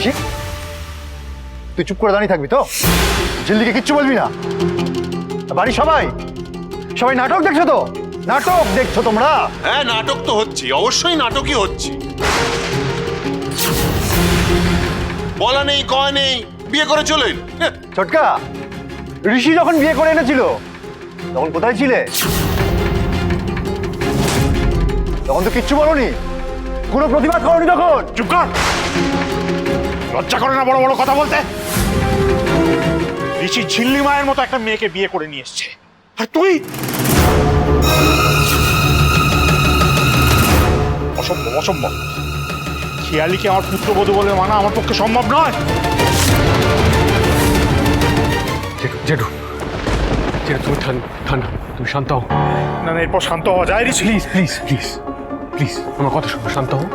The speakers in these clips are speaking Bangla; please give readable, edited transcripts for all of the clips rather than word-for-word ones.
ঋষি, তুই চুপ করে দাঁড়িয়ে থাকবি তো? ঝিল্লিকে কিচ্ছু বলবি না? বাড়ির সবাই সবাই নাটক দেখছো তো? নাটক দেখছো তোমরা? হ্যাঁ, নাটক তো হচ্ছে, অবশ্যই নাটকই হচ্ছে। বলা নেই কয় নেই, বিয়ে করে চলেন। ছোটকা, ঋষি যখন বিয়ে করে এনেছিল তখন কোথায় ছিলে? তখন তো কিচ্ছু বলনি, কোনো প্রতিবাদ করনি তখন। চুপ কর, লজ্জা করে না বড় বড় কথা বলতে? ঋষি ঝিল্লি মায়ের মতো একটা মেয়েকে বিয়ে করে নিয়ে এসছে, আর তুই? অসম্ভব, অসম্ভব। খেয়ালিকে আমার পুত্রবধূ বলে মানা আমার পক্ষে সম্ভব নয়। জেঠু, জেঠু তুমি ঠান্ডা, তুমি শান্ত হও। না না, এরপর শান্ত হওয়া যায় ঋষি? প্লিজ প্লিজ প্লিজ প্লিজ আমার কথা শোনো, শান্ত হও।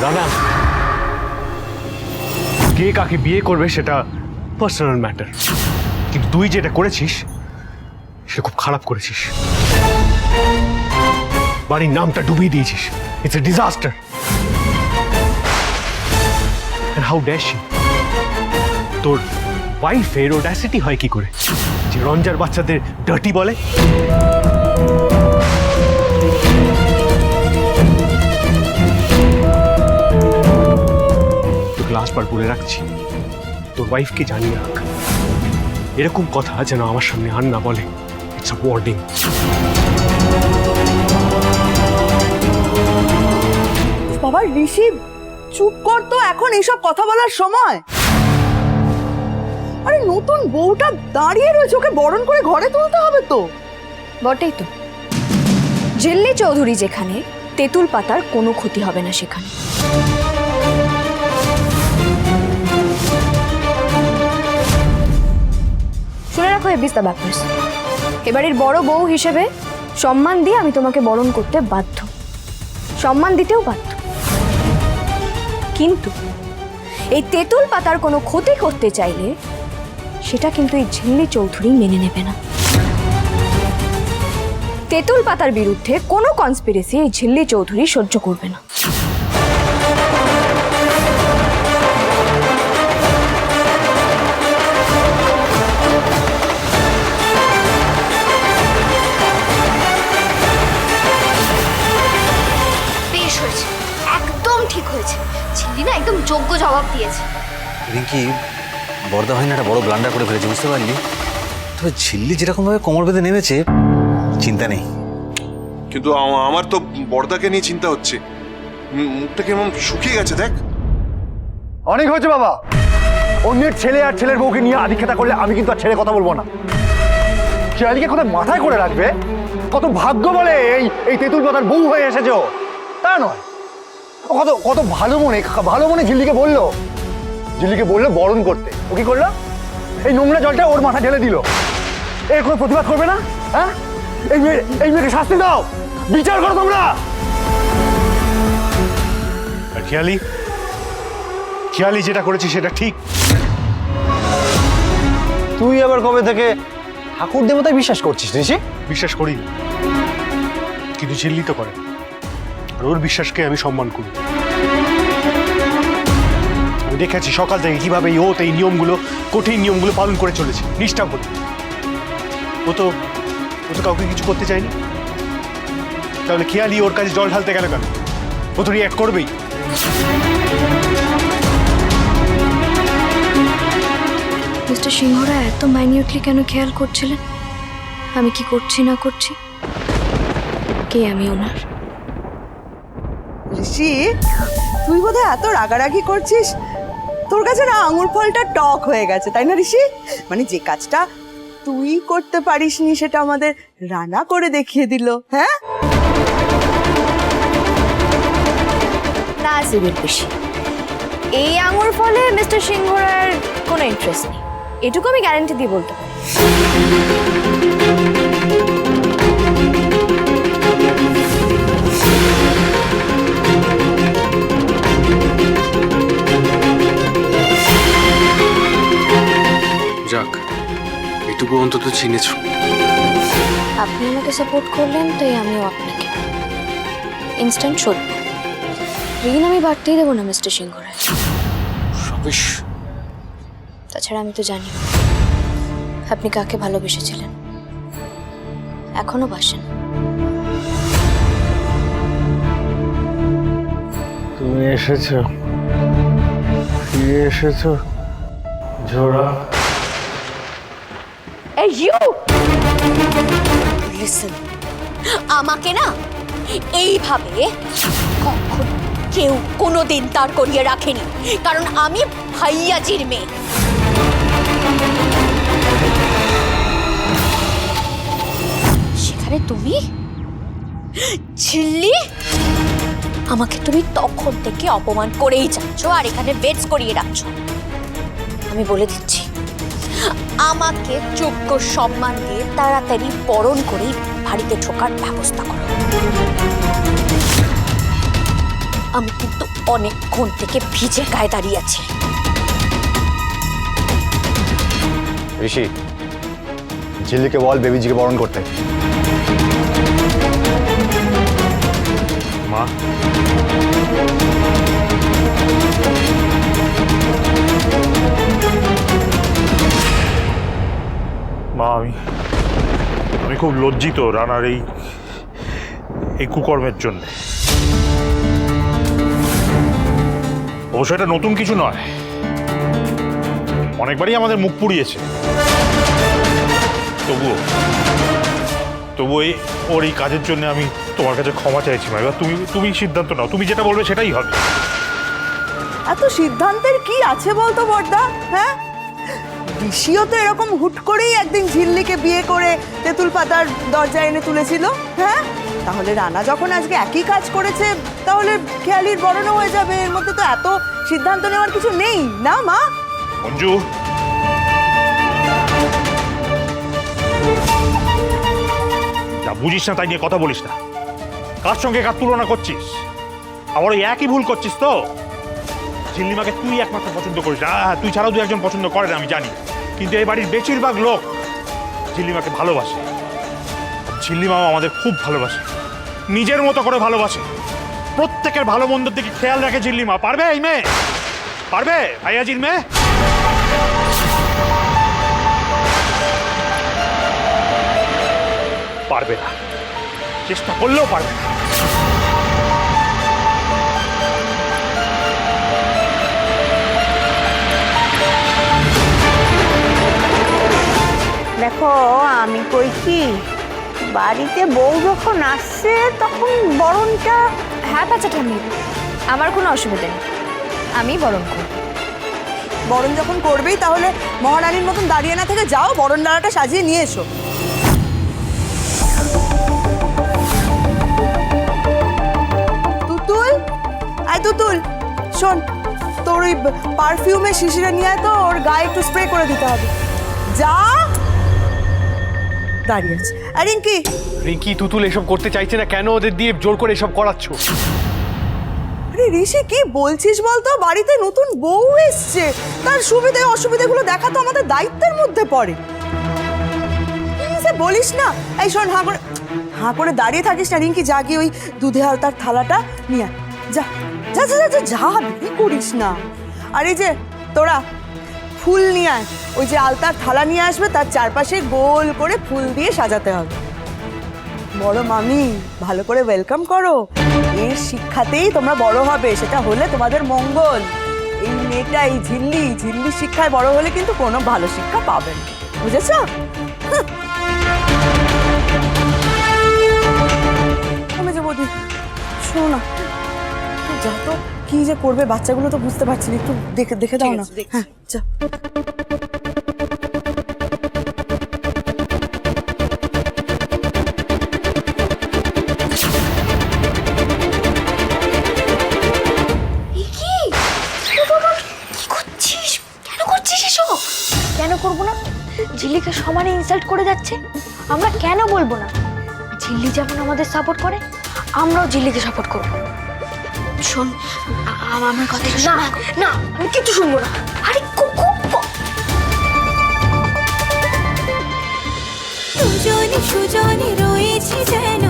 রানা, কে কাকে বিয়ে করবে সেটা পার্সোনাল ম্যাটার, কিন্তু তুই যেটা করেছিস সেটা খুব খারাপ করেছিস। বাড়ির নামটা ডুবিয়ে দিয়েছিস। It's a disaster. And how dare she? তোর ওয়াইফের ওডাসিটি হয় কি করে যে রঞ্জার বাচ্চাদের ডার্টি বলে? তোকে লাস্টবার বলে রাখছি, তোর ওয়াইফকে জানিয়ে রাখ, এরকম কথা যেন আমার সামনে আর না বলে। It's a warning. বাবা ঋষি, চুপ কর তো, এখন এইসব কথা বলার সময়? আরে নতুন বউটা দাঁড়িয়ে রয়েছে, ওকে বরণ করে ঘরে তুলতে হবে তো। বটেই তো, ঝিল্লি চৌধুরী যেখানে, তেঁতুল পাতার কোনো ক্ষতি হবে না সেখানে। শুনে রাখো এবিস দ্য ব্যাপার্স, এবারের বড় বউ হিসেবে সম্মান দিয়ে আমি তোমাকে বরণ করতে বাধ্য, সম্মান দিতেও বাধ্য, কিন্তু এই তেঁতুল পাতার কোনো ক্ষতি করতে চাইলে সেটা কিন্তু এই ঝিল্লি চৌধুরী মেনে নেবে না। তেঁতুল পাতার বিরুদ্ধে কোনো কনস্পিরেসি এই ঝিল্লি চৌধুরী সহ্য করবে না। বেশ হয়েছে, একদম ঠিক হয়েছে। ঝিল্লি না একদম যোগ্য জবাব দিয়েছে। রিঙ্কি, বর্দা হয় না একটা বড় ব্লান্ডার করে ফেলেছে, বুঝতে পারলি? তবে ঝিল্লি যেরকমভাবে কোমর বেঁধে নেমেছে, চিন্তা নেই। কিন্তু আমার তো বর্দাকে নিয়ে চিন্তা হচ্ছে। মুখটা কেমন শুকিয়ে গেছে, দেখ। অনেক হয়েছে বাবা, অন্যের ছেলে আর ছেলের বউকে নিয়ে আদিক্ষেতা করলে আমি কিন্তু আর ছেড়ে কথা বলবো না। খেয়ালিকে কোথায় মাথায় করে রাখবে, কত ভাগ্য বলে এই তেঁতুল পাতার বউ হয়ে এসেছে ও, তা নয়। ও কত ভালো মনে ঝিল্লিকে বললো বরণ করতে। ও কি করলো? এই নোংরা জলটা ওর মাথা ঢেলে দিল। এর কোনো প্রতিবাদ করবে না? হ্যাঁ, এই মেয়েকে শাস্তি দাও, বিচার করো তোমরা। আর খেয়ালি যেটা করেছি সেটা ঠিক। তুই আবার কবে থেকে ঠাকুর দেবতায় বিশ্বাস করছিস ঋষি? বিশ্বাস করি না, কিন্তু ঝিল্লি তো করে, আর ওর বিশ্বাসকে আমি সম্মান করি। আমি দেখেছি সকাল থেকে কিভাবে এই নিয়মগুলো, কঠিন নিয়মগুলো পালন করে চলেছে নিষ্ঠা করে। ও তো কাউকে কিছু করতে চায়নি, তাহলে খেয়ালি ওর কাছে জল ঢালতে গেল কেন? ও তো রিঅ্যাক্ট করবেই। মিস্টার সিংহরা এত মাইনিউটলি কেন খেয়াল করছিলেন আমি কি করছি না করছি? কে আমি ওনার? ঋষি, তুই বোধহয় এত রাগারাগি করছিস, তোর কাছে না আঙুর ফলটা টক হয়ে গেছে, তাই না ঋষি? মানে যে কাজটা তুই করতে পারিসনি সেটা আমাদের রানা করে দেখিয়ে দিল। হ্যাঁ না সিভিল বেশি, এই আঙুর ফলে মিস্টার সিংহরার কোনো ইন্টারেস্ট নেই, এটুকু আমি গ্যারান্টি দিয়ে বলতে পারি। যাক, এটুকু অন্তত চিনেছ। আপনি আমাকে সাপোর্ট করলেন, তাই আমিও আপনাকে। ইনস্ট্যান্ট সত্য, ঋণ আমি বাড়তেই দেবো না মিস্টার সিংহ রায়। রবিশ, তাছাড়া আমি তো জানি আপনি কাকে ভালোবেসেছিলেন, এখনো বাসেন। তুমি এসেছো, ফিরে এসেছো ঝোড়া। এই ইউ লিসেন, আমাকে না এইভাবে কখন কেউ কোনোদিন তার করিয়ে রাখেনি, কারণ আমি ভাইয়াজির মেয়ে। সেখানে তুমি ঝিল্লি, আমাকে তুমি তখন থেকে অপমান করেই যাচ্ছ আর এখানে বেচ করিয়ে রাখছো। আমি বলে দিচ্ছি, আমাকে যোগ্য সম্মান দিয়ে তাড়াতাড়ি বরণ করে বাড়িতে ঢোকার ব্যবস্থা করো। আমি কিন্তু অনেকক্ষণ থেকে ভিজে গায়ে দাঁড়িয়ে আছি। ঋষি, ঝিল্লিকে বল বেবিজিকে বরণ করতে। মা, মা, আমি খুব লজ্জিত রানার এই কুকর্মের জন্য। অবশ্য এটা নতুন কিছু নয়, অনেকবারই আমাদের মুখ পুড়িয়েছে। তবুও ওর এই কাজের জন্য আমি তোমার কাছে ক্ষমা চাইছি মা। এবার তুমি সিদ্ধান্ত নাও, তুমি যেটা বলবে সেটাই হবে। এত সিদ্ধান্তের কি আছে বলতো বড়দা? হ্যাঁ, ঋষিও তো এরকম হুট করেই একদিন ঝিল্লিকে বিয়ে করে তেঁতুল পাতার দরজায় এনে তুলেছিল। হ্যাঁ, তাহলে রানা যখন আজকে একই কাজ করেছে, তাহলে খেয়ালির বরণও হয়ে যাবে। এর মধ্যে তো এত সিদ্ধান্ত নেওয়ার কিছু নেই, না মা? মঞ্জু, যা বুঝিস না তাই নিয়ে কথা বলিস না। কার সঙ্গে কার তুলনা করছিস? আবার ওই একই ভুল করছিস তো। ঝিল্লিমাকে তুই একমাত্র পছন্দ করিস না, তুই ছাড়াও দু একজন পছন্দ করে না আমি জানি, কিন্তু এই বাড়ির বেশিরভাগ লোক ঝিল্লিমাকে ভালোবাসে। ঝিল্লিমাও আমাদের খুব ভালোবাসে, নিজের মতো করে ভালোবাসে। প্রত্যেকের ভালো মন্দের দিকে খেয়াল রাখে ঝিল্লিমা। পারবে এই মেয়ে? পারবে ভাইয়াজির মেয়ে? পারবে না, চেষ্টা করলেও পারবে না। দেখো, আমি কই কি, বাড়িতে বউ যখন আসছে তখন বরণটা। হ্যাঁ বাচ্চা ঠাম্মি, আমার কোনো অসুবিধা নেই, আমি বরণ করব। বরণ যখন করবেই তাহলে মহারানীর মতন দাঁড়িয়ে না থেকে যাও, বরণ ডালাটা সাজিয়ে নিয়ে এসো। তুতুল, আয় তুতুল, শোন, তোর ওই পারফিউমের শিশিটা নিয়ে আয় তো, ওর গায়ে একটু স্প্রে করে দিতে হবে। যা, দাঁড়িয়ে আছে। আর রিঙ্কি, রিঙ্কি তুতুল এসব করতে চাইছে না, কেন ওদের দিয়ে জোর করে এসব করাচ্ছ? আরে ঋষি, কি বলছিস বলতো? বাড়িতে নতুন বউ এসছে, তার সুবিধে অসুবিধাগুলো দেখা তো আমাদের দায়িত্বের মধ্যে পড়ে। বলিস না। এই শোন, হাঁ করে দাঁড়িয়ে থাকিস না। রিঙ্কি, যা গিয়ে ওই দুধে আলতার থালাটা নিয়ে আয়। যা যা যা যা যা, দেরি করিস না। আর এই যে তোরা ফুল নিয়ে আয়, ওই যে আলতার থালা নিয়ে আসবে, তার চারপাশে গোল করে ফুল দিয়ে সাজাতে হবে। বড় মামি, ভালো করে ওয়েলকাম করো। এর শিক্ষাতেই তোমরা বড় হবে, সেটা হলে তোমাদের মঙ্গল। এই মেয়েটা, এই ঝিল্লির শিক্ষায় বড় হলে কিন্তু কোনো ভালো শিক্ষা পাবে না, বুঝেছ? বৌদি, শোনো না, যা তো, কি যে করবে বাচ্চাগুলো তো বুঝতে পারছি না, একটু দেখে দাও না। হ্যাঁ, যা। কেন করবো না? ঝিল্লিকে সমানে ইনসাল্ট করে যাচ্ছে, আমরা কেন বলবো না? ঝিল্লি যেমন আমাদের সাপোর্ট করে, আমরাও ঝিল্লিকে সাপোর্ট করবো। শোন, আমার কথা না, না আমি কিচ্ছু শুনবো না। আরে সুজনে সুজনে রয়েছে যেন